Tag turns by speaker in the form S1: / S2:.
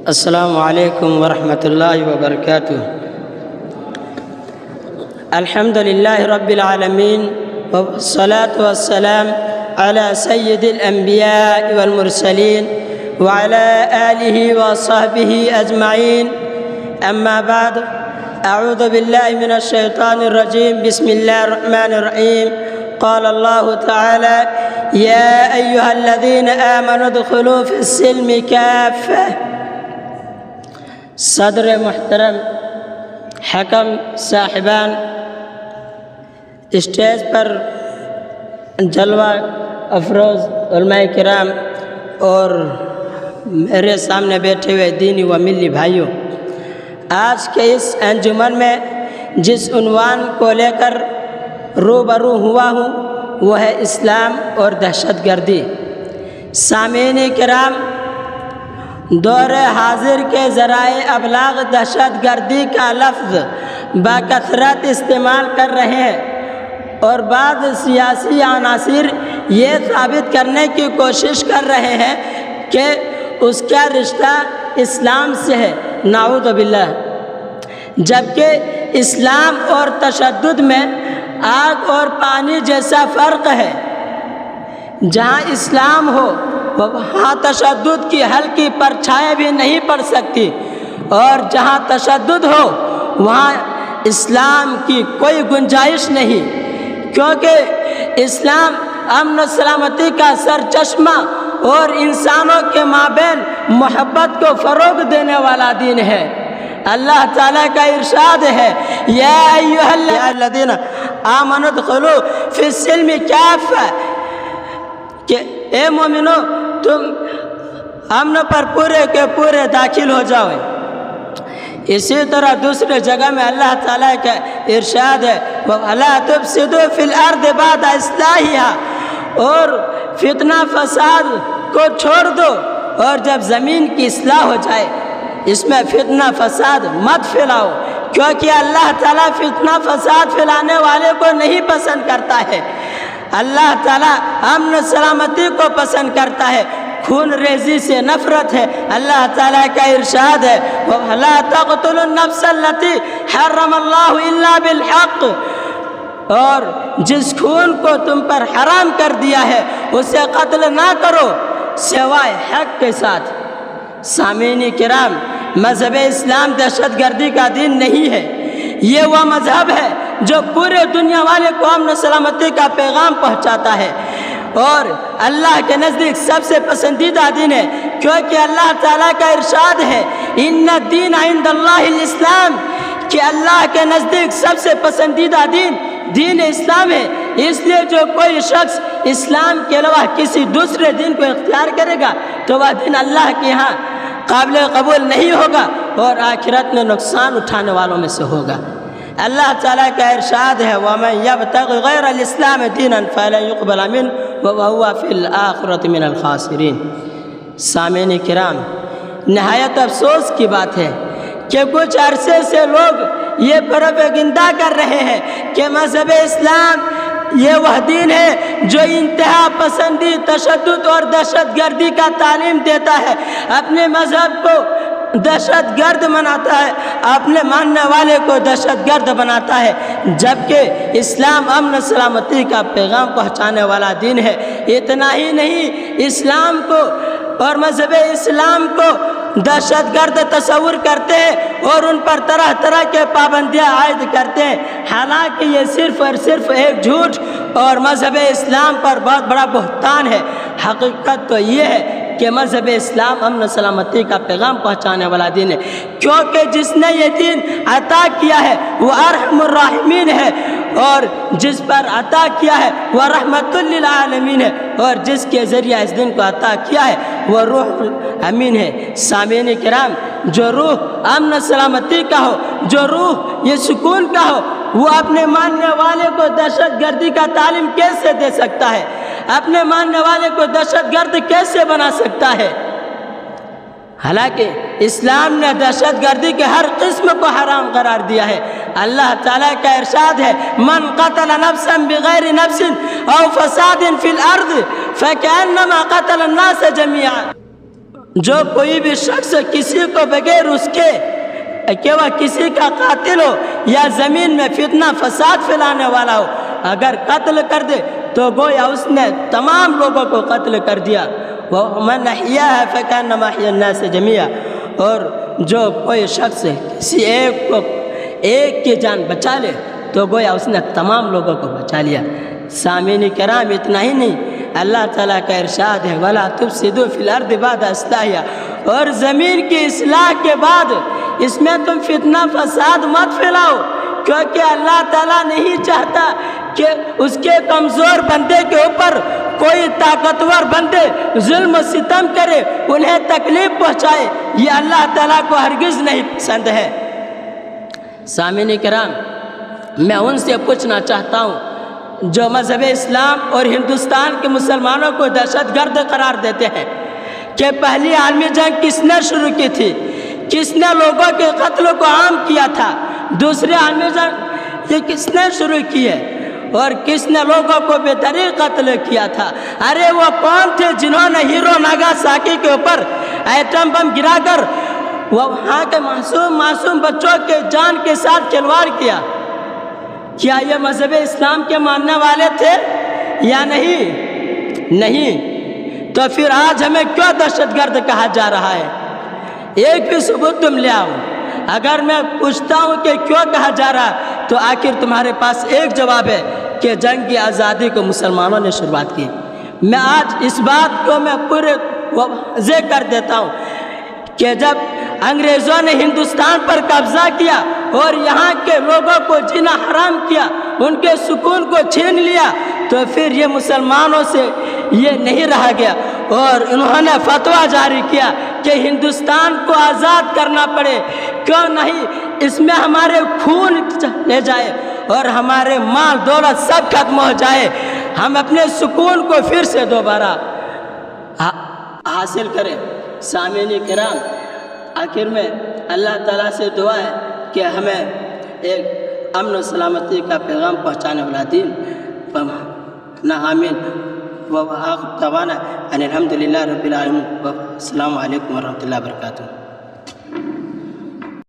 S1: السلام علیکم ورحمۃ اللہ وبرکاتہ۔ الحمد للہ رب العالمین والصلاة والسلام علی سید الانبیاء والمرسلین وعلی آلہ وصحبہ اجمعین، اما بعد، اعوذ باللہ من الشیطان الرجیم، بسم اللہ الرحمن الرحیم۔ قال اللہ تعالی یا ایہا الذین آمنوا ادخلوا فی السلم کافہ۔ صدر محترم، حکم صاحبان، اسٹیج پر جلوہ افروز علماء کرام اور میرے سامنے بیٹھے ہوئے دینی و ملی بھائیوں، آج کے اس انجمن میں جس عنوان کو لے کر روبرو ہوا ہوں وہ ہے اسلام اور دہشت گردی۔ سامعین کرام، دور حاضر کے ذرائع ابلاغ دہشت گردی کا لفظ بکثرت استعمال کر رہے ہیں اور بعض سیاسی عناصر یہ ثابت کرنے کی کوشش کر رہے ہیں کہ اس کا رشتہ اسلام سے ہے، نعوذ باللہ، جبکہ اسلام اور تشدد میں آگ اور پانی جیسا فرق ہے۔ جہاں اسلام ہو وہاں تشدد کی ہلکی پرچھائی بھی نہیں پڑ سکتی، اور جہاں تشدد ہو وہاں اسلام کی کوئی گنجائش نہیں، کیونکہ اسلام امن و سلامتی کا سرچشمہ اور انسانوں کے مابین محبت کو فروغ دینے والا دین ہے۔ اللہ تعالیٰ کا ارشاد ہے یا ایھا الذین آمنوا ادخلوا فی السلم کافہ، کہ اے مومنو تم امن پر پورے کے پورے داخل ہو جاؤ۔ اسی طرح دوسرے جگہ میں اللہ تعالیٰ کا ارشاد ہے وَلَا تُفْسِدُوا فِي الْأَرْضِ بَعْدَ إِصْلَاحِهَا، اور فتنہ فساد کو چھوڑ دو، اور جب زمین کی اصلاح ہو جائے اس میں فتنہ فساد مت پھیلاؤ، کیونکہ اللہ تعالیٰ فتنہ فساد پھیلانے والے کو نہیں پسند کرتا ہے۔ اللہ تعالیٰ امن سلامتی کو پسند کرتا ہے، خون ریزی سے نفرت ہے۔ اللہ تعالیٰ کا ارشاد ہے وَلَا تَقْتُلُوا النَّفْسَ الَّتِي حَرَّمَ اللَّهُ إِلَّا بِالْحَقِّ، اور جس خون کو تم پر حرام کر دیا ہے اسے قتل نہ کرو سوائے حق کے ساتھ۔ سامعین کرام، مذہب اسلام دہشت گردی کا دین نہیں ہے، یہ وہ مذہب ہے جو پورے دنیا والے کو امن و سلامتی کا پیغام پہنچاتا ہے اور اللہ کے نزدیک سب سے پسندیدہ دین ہے، کیونکہ اللہ تعالیٰ کا ارشاد ہے ان الدین عند اللہ الاسلام، کہ اللہ کے نزدیک سب سے پسندیدہ دین اسلام ہے۔ اس لیے جو کوئی شخص اسلام کے علاوہ کسی دوسرے دین کو اختیار کرے گا تو وہ دین اللہ کے یہاں قابل قبول نہیں ہوگا اور آخرت میں نقصان اٹھانے والوں میں سے ہوگا۔ اللہ تعالیٰ کا ارشاد ہے وَمَن يَبْتَغِ غَيْرَ الْإِسْلَامِ دِينًا فَلَن يُقْبَلَ مِنْهُ وَهُوَ فِي الْآخِرَةِ مِنَ الْخَاسِرِينَ۔ سامعین کرام، نہایت افسوس کی بات ہے کہ کچھ عرصے سے لوگ یہ پروپیگنڈا کر رہے ہیں کہ مذہب اسلام یہ وہ دین ہے جو انتہا پسندی، تشدد اور دہشت گردی کا تعلیم دیتا ہے، اپنے مذہب کو دہشت گرد بناتا ہے، اپنے ماننے والے کو دہشت گرد بناتا ہے، جبکہ اسلام امن سلامتی کا پیغام پہنچانے والا دین ہے۔ اتنا ہی نہیں، اسلام کو اور مذہب اسلام کو دہشت گرد تصور کرتے ہیں اور ان پر طرح طرح کے پابندیاں عائد کرتے ہیں، حالانکہ یہ صرف اور صرف ایک جھوٹ اور مذہب اسلام پر بہت بڑا بہتان ہے۔ حقیقت تو یہ ہے کہ مذہب اسلام امن و سلامتی کا پیغام پہنچانے والا دین ہے، کیونکہ جس نے یہ دین عطا کیا ہے وہ ارحم الراحمین ہے، اور جس پر عطا کیا ہے وہ رحمت للعالمین ہے، اور جس کے ذریعہ اس دین کو عطا کیا ہے وہ روح امین ہے۔ سامعین کرام، جو روح امن سلامتی کا ہو، جو روح یہ سکون کا ہو، وہ اپنے ماننے والے کو دہشت گردی کا تعلیم کیسے دے سکتا ہے؟ اپنے ماننے والے کو دہشت گرد کیسے بنا سکتا ہے؟ حالانکہ اسلام نے دہشت گردی کے ہر قسم کو حرام قرار دیا ہے۔ اللہ تعالیٰ کا ارشاد ہے من قتل نفسا بغیر نفس او فساد فی الارض فکأنما قتل الناس جميعا، جو کوئی بھی شخص کسی کو بغیر اس کے کہ وہ کسی کا قاتل ہو یا زمین میں فتنہ فساد پھیلانے والا ہو اگر قتل کر دے تو گویا اس نے تمام لوگوں کو قتل کر دیا۔ وَمَنْ أَحْيَاهَا فَكَأَنَّمَا أَحْيَا النَّاسَ جَمِيعًا، اور جو کوئی شخص کسی ایک کی جان بچا لے تو گویا اس نے تمام لوگوں کو بچا لیا۔ سامعین کرام، اتنا ہی نہیں، اللہ تعالیٰ کا ارشاد ہے وَلَا تُفْسِدُوا فِي الْأَرْضِ بَعْدَ إِصْلَاحِهَا، اور زمین کی اصلاح کے بعد اس میں تم فتنہ فساد مت پھیلاؤ، کیونکہ اللہ تعالیٰ نہیں چاہتا کہ اس کے کمزور بندے کے اوپر کوئی طاقتور بندے ظلم و ستم کرے، انہیں تکلیف پہنچائے، یہ اللہ تعالیٰ کو ہرگز نہیں پسند ہے۔ سامعین کرام، میں ان سے پوچھنا چاہتا ہوں جو مذہب اسلام اور ہندوستان کے مسلمانوں کو دہشت گرد قرار دیتے ہیں کہ پہلی عالمی جنگ کس نے شروع کی تھی، کس نے لوگوں کے قتل کو عام کیا تھا، دوسری عالمی جنگ یہ کس نے شروع کی ہے، اور کس نے لوگوں کو بے دریغ قتل کیا تھا؟ ارے وہ کون تھے جنہوں نے ہیرو ناگاساکی کے اوپر ایٹم بم گرا کر وہاں کے معصوم بچوں کے جان کے ساتھ کھلواڑ کیا؟ کیا یہ مذہب اسلام کے ماننے والے تھے یا نہیں؟ نہیں، تو پھر آج ہمیں کیوں دہشت گرد کہا جا رہا ہے؟ ایک بھی ثبوت تم لے آؤ۔ اگر میں پوچھتا ہوں کہ کیوں کہا جا رہا ہے تو آخر تمہارے پاس ایک جواب ہے کہ جنگ کی آزادی کو مسلمانوں نے شروعات کی۔ میں آج اس بات کو میں پورے واضح کر دیتا ہوں کہ جب انگریزوں نے ہندوستان پر قبضہ کیا اور یہاں کے لوگوں کو جینا حرام کیا، ان کے سکون کو چھین لیا، تو پھر یہ مسلمانوں سے یہ نہیں رہا گیا اور انہوں نے فتویٰ جاری کیا کہ ہندوستان کو آزاد کرنا پڑے، کیوں نہیں اس میں ہمارے خون لے جائے اور ہمارے مال دولت سب ختم ہو جائے، ہم اپنے سکون کو پھر سے دوبارہ حاصل کریں۔ سامعین کرام، آخر میں اللہ تعالیٰ سے دعا ہے کہ ہمیں ایک امن و سلامتی کا پیغام پہنچانے والا دین نہ آمین و آخر دعوانا ان الحمدللہ رب العالمین۔ السلام علیکم ورحمۃ اللہ وبرکاتہ۔